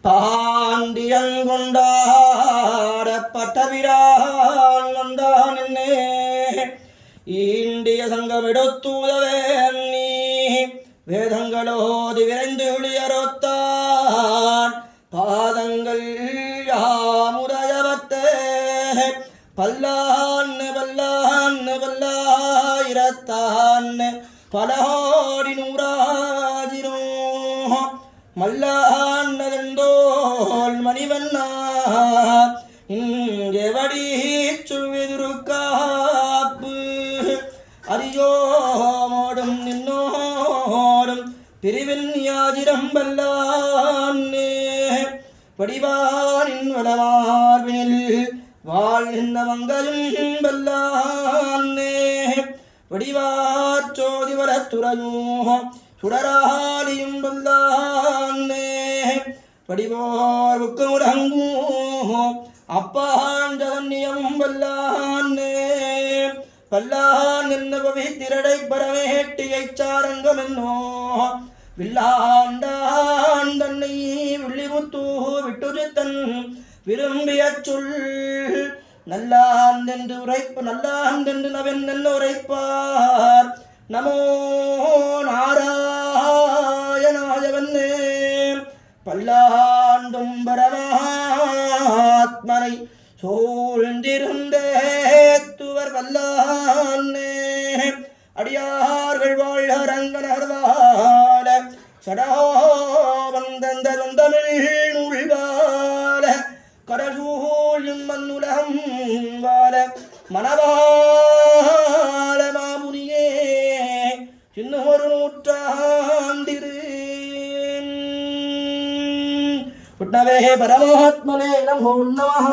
பாண்டியங்கொண்டாடப்பட்ட Veyron வந்தான் என்னே ஈண்டிய சங்கமிடத்தூதவே நீ வேதங்களோதி விரைந்து ஒளியறுத்தான் பாதங்கள் யாமுதயவத்தே பல்லான்னு பல்லான்னு பல்லாயிரத்தான் பலஹோடி நூறாஜினோ மல்லான்னதெந்தோல் மணிவண்ணா இங்கெவடி சுவிதுருக்காப்பு அரியோமோடும் நின்னோடும் பிரிவில் யாஜிரம் வல்லான்னே வடிவானின் வளமார்பினில் வாழ்கின்ற மங்கையும் வல்லான்னே வடிவார் சோதி வரத்துறையோ சுடராலியும் வல்லான்னே வடிவோர் புக்கமுடங்கும் அப்பான் ஜகன்யம் வல்லான்னே வல்லான் என்ன பவித்திரடை பரமேட்டியைச் சாரங்கம் என்னோ வில்லாண்டான் தன்னை வில்லிமுத்து விட்டுரித்தன் விரும்பிய சொல் நல்லான் என்று உரைப்பு நல்லான் என்று நவன் நல்ல உரைப்பார் நமோ நாராயணாயவன்னே பல்லாண்டும் பரமாத்மனை சூழ்ந்திருந்தேத்துவர் வல்லான்னே அடியார்கள் வாழ் ரங்கனர்வால சடாவந்தந்தமிழ் நூழ்வால கடசூழும் மண்ணுலகம் வால மணவாள மாமுனியே இன்னும் ஒரு நூற்றாண்டிரு புட்னவே பரமாத்மனே நமோ நமஹ.